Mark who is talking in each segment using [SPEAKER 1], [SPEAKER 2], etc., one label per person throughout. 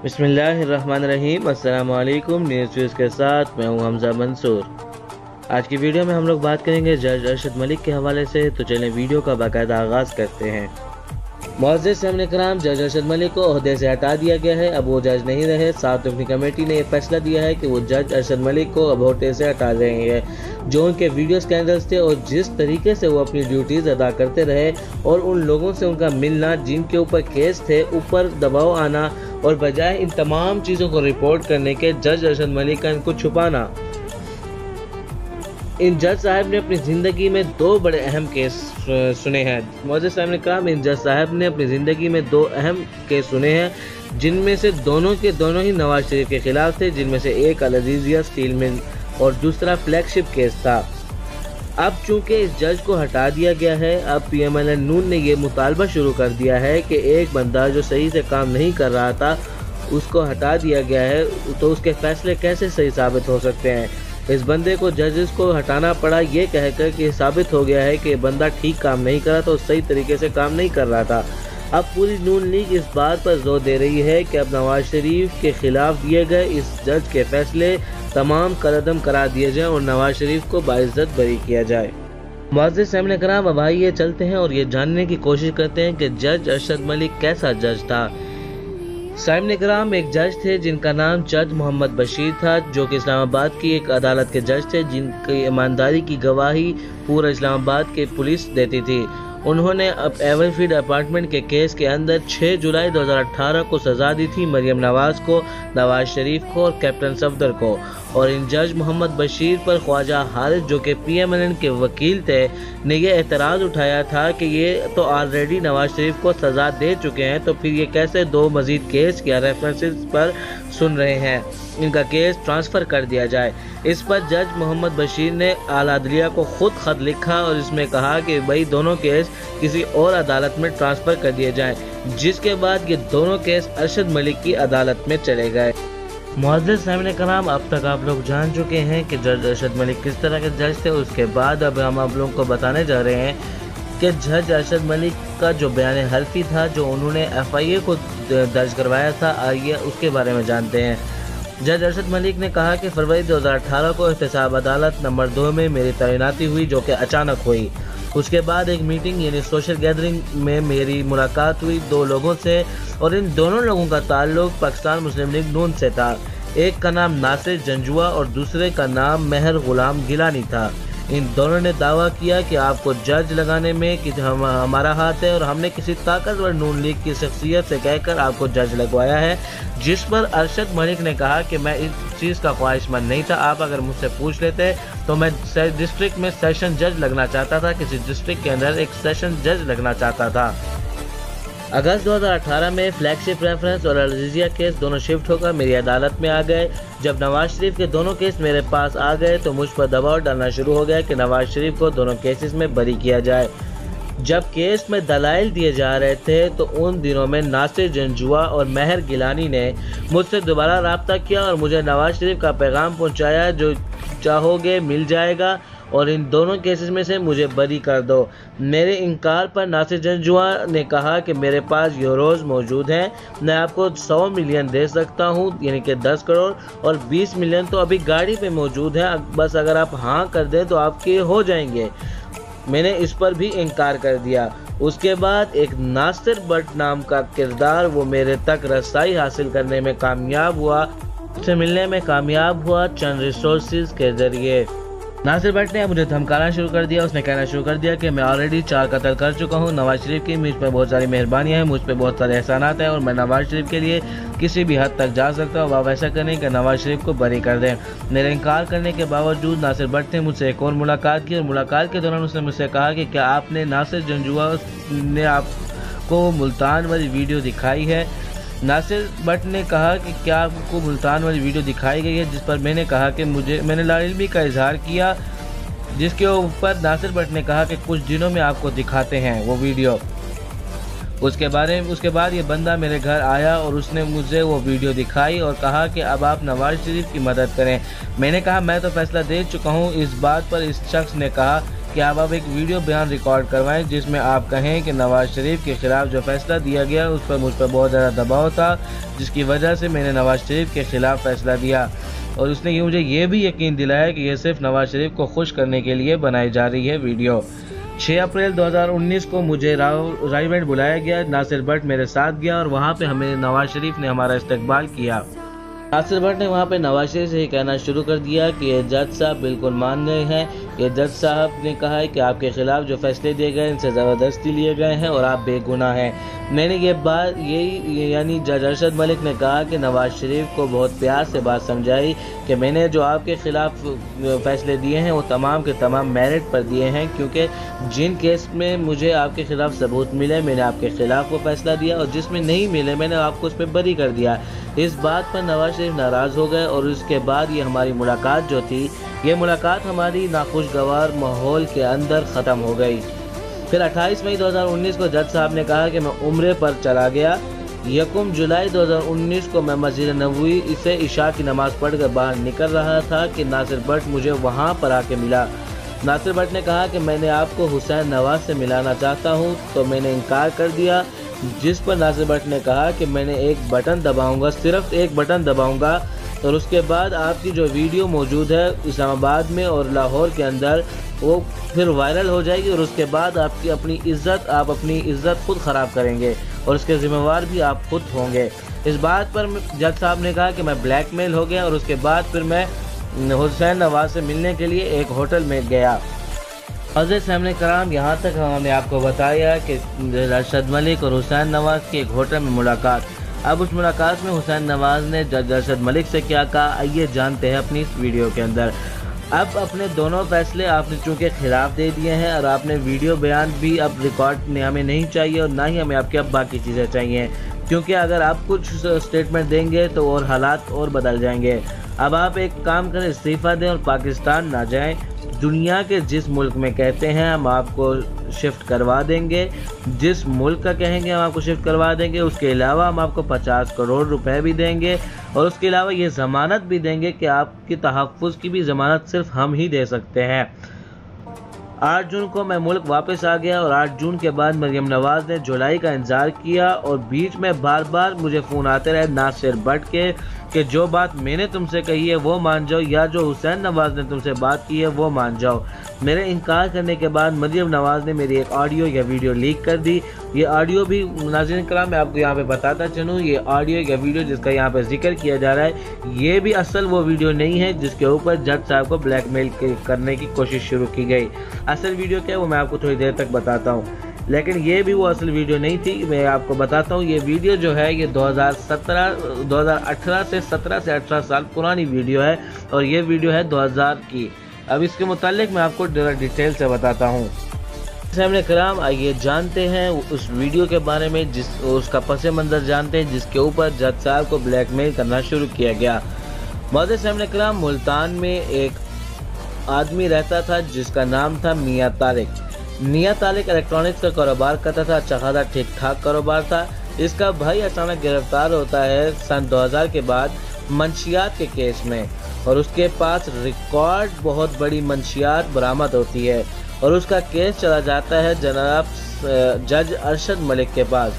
[SPEAKER 1] बिस्मिल्लाहिर्रहमानिर्रहीम। अस्सलाम वालेकुम। न्यूज़ व्यूज़ के साथ मैं हूं हमजा मंसूर। आज की वीडियो में हम लोग बात करेंगे जज अरशद मलिक के हवाले से। तो चलें वीडियो का बाकायदा आगाज़ करते हैं। मुअज़्ज़िज़ सामने कराम, जज अरशद मलिक को ओहदे से हटा दिया गया है। अब वो जज नहीं रहे। 7 रुकनी कमेटी ने यह फैसला दिया है कि वो जज अरशद मलिक को अब ओहदे से हटा रहे हैं। जो उनके वीडियो स्कैंडल्स थे और जिस तरीके से वो अपनी ड्यूटीज़ अदा करते रहे और उन लोगों से उनका मिलना जिनके ऊपर केस थे, ऊपर दबाव आना और बजाय इन तमाम चीज़ों को रिपोर्ट करने के जज अरशद मलिक का इनको छुपाना। इन जज साहब ने अपनी ज़िंदगी में 2 बड़े अहम केस सुने हैं। मुअज़्ज़िज़ साहब ने कहा, इन जज साहब ने अपनी ज़िंदगी में 2 अहम केस सुने हैं, जिनमें से दोनों के दोनों ही नवाज शरीफ के खिलाफ थे, जिनमें से एक अल अज़ीज़िया स्टील मिल और दूसरा फ्लैगशिप केस था। अब चूंकि इस जज को हटा दिया गया है, अब PMLN नून ने यह मुतालबा शुरू कर दिया है कि एक बंदा जो सही से काम नहीं कर रहा था उसको हटा दिया गया है, तो उसके फैसले कैसे सही साबित हो सकते हैं। इस बंदे को जजेस को हटाना पड़ा ये कहकर कि साबित हो गया है कि बंदा ठीक काम नहीं कर रहा था, तो सही तरीके से काम नहीं कर रहा था। अब पूरी नून लीग इस बात पर जोर दे रही है कि अब नवाज शरीफ के खिलाफ दिए गए इस जज के फैसले तमाम कलअदम करा दिए जाएं और नवाज शरीफ को बाइज्जत बरी किया जाए। मुअज़्ज़िज़ सामने कराम, अब आइए चलते हैं और ये जानने की कोशिश करते हैं कि जज अरशद मलिक कैसा जज था। सामने कराम, एक जज थे जिनका नाम जज मोहम्मद बशीर था, जो कि इस्लामाबाद की एक अदालत के जज थे, जिनकी ईमानदारी की गवाही पूरा इस्लामाबाद के पुलिस देती थी। उन्होंने अब एवरफील्ड अपार्टमेंट के केस के अंदर 6 जुलाई 2018 को सज़ा दी थी मरियम नवाज को, नवाज शरीफ को और कैप्टन सफदर को। और इन जज मोहम्मद बशीर पर ख्वाजा हारिस, जो कि PMLN के वकील थे, ने यह एतराज़ उठाया था कि ये तो ऑलरेडी नवाज शरीफ को सज़ा दे चुके हैं, तो फिर ये कैसे 2 मज़ीद केस या रेफरेंसेस पर सुन रहे हैं, इनका केस ट्रांसफ़र कर दिया जाए। इस पर जज मोहम्मद बशीर ने आला अदलिया को खुद खत लिखा और इसमें कहा कि भाई दोनों केस किसी और अदालत में ट्रांसफ़र कर दिए जाएं, जिसके बाद ये दोनों केस अरशद मलिक की अदालत में चले गए। मुअज़्ज़िज़ सामने कराम, अब तक आप लोग जान चुके हैं कि जज अरशद मलिक किस तरह के जज थे। उसके बाद अब हम आप लोगों को बताने जा रहे हैं कि जज अरशद मलिक का जो बयान हल्फी था, जो उन्होंने FIA को दर्ज करवाया था, आइए उसके बारे में जानते हैं। जज अरशद मलिक ने कहा कि फरवरी 2018 को एहतसाब अदालत नंबर 2 में मेरी तैनाती हुई, जो कि अचानक हुई। उसके बाद एक मीटिंग यानी सोशल गैदरिंग में मेरी मुलाकात हुई 2 लोगों से, और इन दोनों लोगों का ताल्लुक पाकिस्तान मुस्लिम लीग नून से था। एक का नाम नासिर जंजुआ और दूसरे का नाम मेहर गुलाम गिलानी था। इन दोनों ने दावा किया कि आपको जज लगाने में कि हमारा हाथ है और हमने किसी ताकतवर नून लीग की शख्सियत से कहकर आपको जज लगवाया है। जिस पर अरशद मलिक ने कहा कि मैं इस चीज़ का ख्वाहिशमंद नहीं था, आप अगर मुझसे पूछ लेते तो मैं डिस्ट्रिक्ट में सेशन जज लगना चाहता था, किसी डिस्ट्रिक्ट के अंदर एक सेशन जज लगना चाहता था। अगस्त 2018 में फ्लैगशिप रेफरेंस और अल अज़ीज़िया केस दोनों शिफ्ट होकर मेरी अदालत में आ गए। जब नवाज शरीफ के दोनों केस मेरे पास आ गए तो मुझ पर दबाव डालना शुरू हो गया कि नवाज शरीफ को दोनों केसेस में बरी किया जाए। जब केस में दलाइल दिए जा रहे थे तो उन दिनों में नासिर जंजुआ और मेहर गिलानी ने मुझसे दोबारा रब्ता किया और मुझे नवाज शरीफ का पैगाम पहुंचाया, जो चाहोगे मिल जाएगा और इन दोनों केसेस में से मुझे बरी कर दो। मेरे इनकार पर नासिर जंजुआ ने कहा कि मेरे पास यूरोज़ मौजूद हैं, मैं आपको 100 मिलियन दे सकता हूं, यानी कि 10 करोड़, और 20 मिलियन तो अभी गाड़ी पे मौजूद है, बस अगर आप हाँ कर दें तो आपके हो जाएंगे। मैंने इस पर भी इनकार कर दिया। उसके बाद एक नासिर बट नाम का किरदार वो मेरे तक रसाई हासिल करने में कामयाब हुआ, उससे मिलने में कामयाब हुआ चंद रिसोर्सेज के ज़रिए। नासिर भट्ट ने मुझे धमकाना शुरू कर दिया। उसने कहना शुरू कर दिया कि मैं ऑलरेडी 4 कत्ल कर चुका हूं, नवाज शरीफ की मुझ पर बहुत सारी मेहरबानियां हैं, मुझ पर बहुत सारे एहसानात हैं और मैं नवाज शरीफ के लिए किसी भी हद तक जा सकता हूं। आप ऐसा करें कि नवाज शरीफ को बरी कर दें। मेरे इनकार करने के बावजूद नासिर भट्ट ने मुझसे एक और मुलाकात की और मुलाकात के दौरान उसने मुझसे कहा कि क्या आपने नासिर जंजुआ ने आपको मुल्तान वाली वीडियो दिखाई है। नासिर भट्ट ने कहा कि क्या आपको मुल्तान वाली वीडियो दिखाई गई है, जिस पर मैंने कहा कि मैंने लाइल्मी का इजहार किया, जिसके ऊपर नासिर भट्ट ने कहा कि कुछ दिनों में आपको दिखाते हैं वो वीडियो। उसके बाद ये बंदा मेरे घर आया और उसने मुझे वो वीडियो दिखाई और कहा कि अब आप नवाज शरीफ की मदद करें। मैंने कहा मैं तो फैसला दे चुका हूँ। इस बात पर इस शख्स ने कहा कि आप एक वीडियो बयान रिकॉर्ड करवाएं जिसमें आप कहें कि नवाज शरीफ के खिलाफ जो फैसला दिया गया उस पर मुझ पर बहुत ज़्यादा दबाव था, जिसकी वजह से मैंने नवाज शरीफ के खिलाफ फैसला दिया। और उसने मुझे ये भी यकीन दिलाया कि यह सिर्फ नवाज शरीफ को खुश करने के लिए बनाई जा रही है वीडियो। 6 अप्रैल 2019 को मुझे रायगढ़ बुलाया गया। नासिर भट्ट मेरे साथ गया और वहाँ पे हमें नवाज शरीफ ने हमारा इस्तकबाल किया। नासिर भट्ट ने वहाँ पे नवाज शरीफ से ही कहना शुरू कर दिया कि ये जज साहब बिल्कुल मान गए हैं। ये जज साहब ने कहा है कि आपके खिलाफ जो फैसले दिए गए इनसे ज़बरदस्ती लिए गए हैं और आप बेगुनाह हैं। मैंने ये बात यानी जज अरशद मलिक ने कहा कि नवाज शरीफ को बहुत प्यार से बात समझाई कि मैंने जो आपके खिलाफ फैसले दिए हैं वो तमाम के तमाम मेरिट पर दिए हैं, क्योंकि जिन केस में मुझे आपके खिलाफ सबूत मिले मैंने आपके खिलाफ वो फैसला दिया और जिसमें नहीं मिले मैंने आपको उस पर बरी कर दिया। इस बात पर नवाज शरीफ नाराज़ हो गए और उसके बाद ये हमारी मुलाकात जो थी, ये मुलाकात हमारी नाखुशगवार माहौल के अंदर ख़त्म हो गई। फिर 28 मई 2019 को जज साहब ने कहा कि मैं उम्रे पर चला गया। 1 जुलाई 2019 को मैं मस्जिद नबवी से इशा की नमाज़ पढ़कर बाहर निकल रहा था कि नासिर भट्ट मुझे वहाँ पर आके मिला। नासिर भट्ट ने कहा कि मैंने आपको हुसैन नवाज से मिलाना चाहता हूँ, तो मैंने इनकार कर दिया, जिस पर नासिर भट्ट ने कहा कि मैंने एक बटन दबाऊंगा, सिर्फ एक बटन दबाऊंगा और उसके बाद आपकी जो वीडियो मौजूद है इस्लामाबाद में और लाहौर के अंदर वो फिर वायरल हो जाएगी और उसके बाद आप अपनी इज़्ज़त खुद ख़राब करेंगे और उसके ज़िम्मेवार भी आप खुद होंगे। इस बात पर जज साहब ने कहा कि मैं ब्लैकमेल हो गया और उसके बाद फिर मैं हुसैन नवाज से मिलने के लिए एक होटल में गया। अज़ीज़ सामने कराम, यहाँ तक हमने आपको बताया कि अरशद मलिक और हुसैन नवाज की एक होटल में मुलाकात। अब उस मुलाकात में हुसैन नवाज ने जज अरशद मलिक से क्या कहा, आइए जानते हैं अपनी इस वीडियो के अंदर। अब अपने दोनों फैसले आपने चूँकि खिलाफ दे दिए हैं और आपने वीडियो बयान भी अब रिकॉर्ड हमें नहीं चाहिए और ना ही हमें आपके अब बाकी चीज़ें चाहिए, क्योंकि अगर आप कुछ स्टेटमेंट देंगे तो और हालात और बदल जाएंगे। अब आप एक काम करें, इस्तीफ़ा दें और पाकिस्तान ना जाएं। दुनिया के जिस मुल्क में कहते हैं हम आपको शिफ्ट करवा देंगे, जिस मुल्क का कहेंगे हम आपको शिफ्ट करवा देंगे। उसके अलावा हम आपको 50 करोड़ रुपए भी देंगे और उसके अलावा ये ज़मानत भी देंगे कि आपकी तहफ़्फ़ुज़ की भी ज़मानत सिर्फ हम ही दे सकते हैं। 8 जून को मैं मुल्क वापस आ गया और 8 जून के बाद मरियम नवाज़ ने जुलाई का इंतज़ार किया और बीच में बार बार मुझे फ़ोन आते रहे नासिर भट्ट के कि जो बात मैंने तुमसे कही है वो मान जाओ या जो हुसैन नवाज ने तुमसे बात की है वो मान जाओ। मेरे इनकार करने के बाद मरियम नवाज़ ने मेरी एक ऑडियो या वीडियो लीक कर दी। ये ऑडियो भी नाज़रीन कराम मैं आपको यहाँ पे बताता चलूँ, ये ऑडियो या वीडियो जिसका यहाँ पे जिक्र किया जा रहा है ये भी असल वो वीडियो नहीं है जिसके ऊपर जज साहब को ब्लैकमेल करने की कोशिश शुरू की गई। असल वीडियो क्या है वो मैं आपको थोड़ी देर तक बताता हूँ, लेकिन ये भी वो असल वीडियो नहीं थी। मैं आपको बताता हूँ, ये वीडियो जो है ये 2018 से 18 साल पुरानी वीडियो है और ये वीडियो है 2000 की। अब इसके मुतालिक मैं आपको डिटेल से बताता हूँ। सामने कराम आइए जानते हैं उस वीडियो के बारे में, उसका पस मंज़र जानते हैं जिसके ऊपर जज साहब को ब्लैकमेल करना शुरू किया गया। मौजूद सामने कराम, मुल्तान में एक आदमी रहता था जिसका नाम था मियाँ तारिक। मियाँ तारिक इलेक्ट्रॉनिक्स का कारोबार करता था, अच्छा खासा ठीक ठाक कारोबार था। इसका भाई अचानक गिरफ्तार होता है सन 2000 के बाद मंशियात के केस में और उसके पास रिकॉर्ड बहुत बड़ी मंशियात बरामद होती है और उसका केस चला जाता है जनाब जज अरशद मलिक के पास।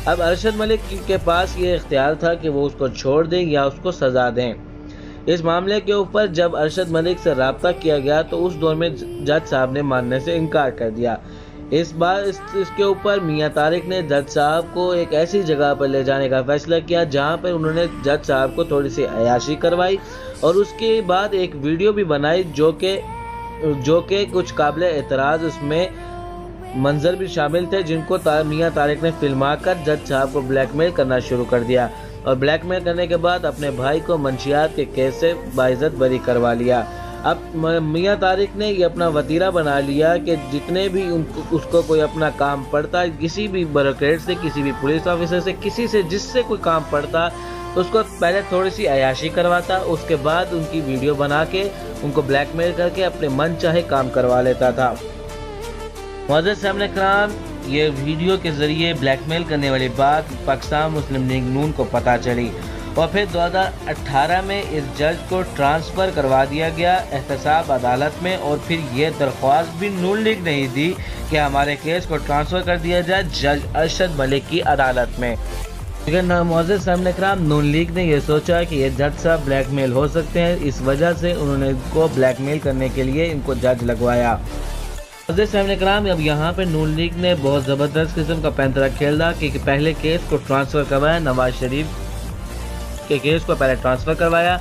[SPEAKER 1] अब अरशद मलिक के पास ये इख्तियार था कि वो उसको छोड़ दें या उसको सज़ा दें। इस मामले के ऊपर जब अरशद मलिक से रब्ता किया गया तो उस दौर में जज साहब ने मानने से इनकार कर दिया। इस बार इसके ऊपर मियाँ तारिक ने जज साहब को एक ऐसी जगह पर ले जाने का फैसला किया जहाँ पर उन्होंने जज साहब को थोड़ी सी अयाशी करवाई और उसके बाद एक वीडियो भी बनाई जो कि कुछ काबिल एतराज़ उसमें मंजर भी शामिल थे, जिनको मियाँ तारिक ने फिल्मा कर जज साहब को ब्लैकमेल करना शुरू कर दिया और ब्लैकमेल करने के बाद अपने भाई को मंशियात के केस से बाइज्जत बरी करवा लिया। अब मियाँ तारिक ने ये अपना वतीरा बना लिया कि जितने भी उसको कोई अपना काम पड़ता, किसी भी ब्यूरोक्रेट से, किसी भी पुलिस ऑफिसर से, किसी से जिससे कोई काम पड़ता तो उसको पहले थोड़ी सी अयाशी करवाता, उसके बाद उनकी वीडियो बना के उनको ब्लैकमेल करके अपने मन चाहे काम करवा लेता था। मुअज़्ज़िज़ सामने कराम, ये वीडियो के ज़रिए ब्लैकमेल करने वाली बात पाकिस्तान मुस्लिम लीग नून को पता चली اور پھر 2018 میں اس جج کو ٹرانسفر کروا دیا گیا احتساب عدالت میں، اور پھر یہ درخواست بھی نون لیگ نہیں دی کہ ہمارے کیس کو ٹرانسفر کر دیا جائے جج ارشد ملک کی عدالت میں۔ لیکن معزز سامعین کرام، نون لیگ نے یہ سوچا کہ یہ جج صاحب بلیک میل ہو سکتے ہیں، اس وجہ سے انہوں نے ان کو بلیک میل کرنے کے لیے ان کو جج لگوایا۔ معزز سامعین کرام، اب یہاں پہ نون لیگ نے بہت زبردست قسم کا پینترا کھیلا کہ پہلے کیس کو ٹرانسفر کروایا، نواز شریف کے کیس کو پہلے ٹرانسفر کروایا،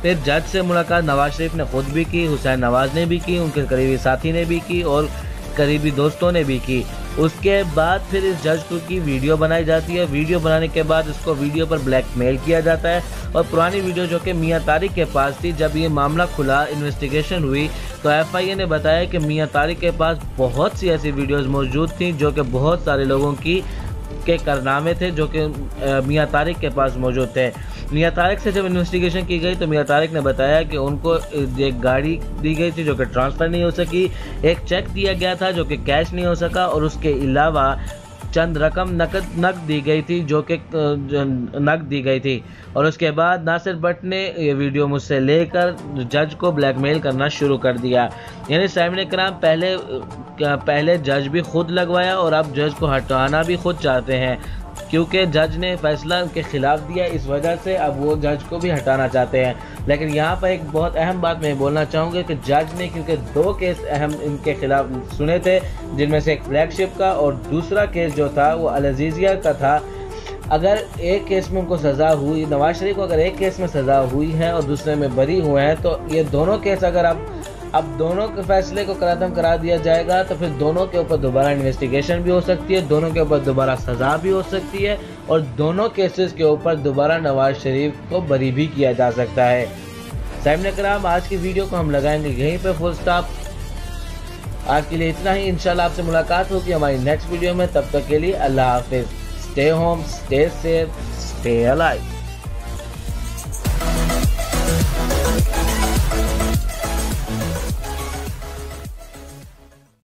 [SPEAKER 1] پھر جج سے ملاقات نواز شریف نے خود بھی کی، حسین نواز نے بھی کی، ان کے قریبی ساتھی نے بھی کی اور قریبی دوستوں نے بھی کی۔ اس کے بعد پھر اس جج کو کی ویڈیو بنائی جاتی ہے، ویڈیو بنانے کے بعد اس کو ویڈیو پر بلیک میل کیا جاتا ہے، اور پرانی ویڈیو جو کہ میاں طارق کے پاس تھی، جب یہ معاملہ کھلا انویسٹیگیشن ہوئی تو ایف آئی اے نے بتایا کہ میاں طارق کے پاس بہت سی ایسی ویڈیوز موجود تھیں جو کہ بہت سارے لوگوں کے کارنامے تھے جو کہ میاں طارق کے پاس موجود تھے۔ میاں طارق سے جب انویسٹیگیشن کی گئی تو میاں طارق نے بتایا کہ ان کو ایک گاڑی دی گئی تھی جو کہ ٹرانسفر نہیں ہو سکی، ایک چیک دیا گیا تھا جو کہ کیش نہیں ہو سکا، اور اس کے علاوہ چند رقم نقد دی گئی تھی جو کہ نقد دی گئی تھی۔ اور اس کے بعد ناصر بٹ نے یہ ویڈیو مجھ سے لے کر جج کو بلیک میل کرنا شروع کر دیا۔ یعنی سامعین کرام، پہلے جج بھی خود لگوایا اور اب جج کو ہٹانا بھی خود چاہتے ہیں، کیونکہ جج نے فیصلہ ان کے خلاف دیا، اس وجہ سے اب وہ جج کو بھی ہٹانا چاہتے ہیں۔ لیکن یہاں پر ایک بہت اہم بات میں بولنا چاہوں گا کہ جج نے کیونکہ 2 کیس اہم ان کے خلاف سنے تھے، جن میں سے ایک فلیگ شپ کا اور دوسرا کیس جو تھا وہ العزیزیہ کا تھا۔ اگر ایک کیس میں ان کو سزا ہوئی، نواز شریف کو اگر ایک کیس میں سزا ہوئی ہے اور دوسرے میں بری ہوئے ہیں، تو یہ دونوں کیس اگر اب دونوں کے فیصلے کو ختم کرا دیا جائے گا تو پھر دونوں کے اوپر دوبارہ انویسٹیگیشن بھی ہو سکتی ہے، دونوں کے اوپر دوبارہ سزا بھی ہو سکتی ہے، اور دونوں کیسز کے اوپر دوبارہ نواز شریف کو بری بھی کیا جا سکتا ہے۔ سامعین کرام، آج کی ویڈیو کو ہم لگائیں گے یہیں پہ فل سٹاپ۔ آج کے لیے اتنا ہی، انشاءاللہ آپ سے ملاقات ہوگی ہماری نیکسٹ ویڈیو میں، تب تک کے لیے اللہ حافظ۔ Stay home, stay safe, stay alive.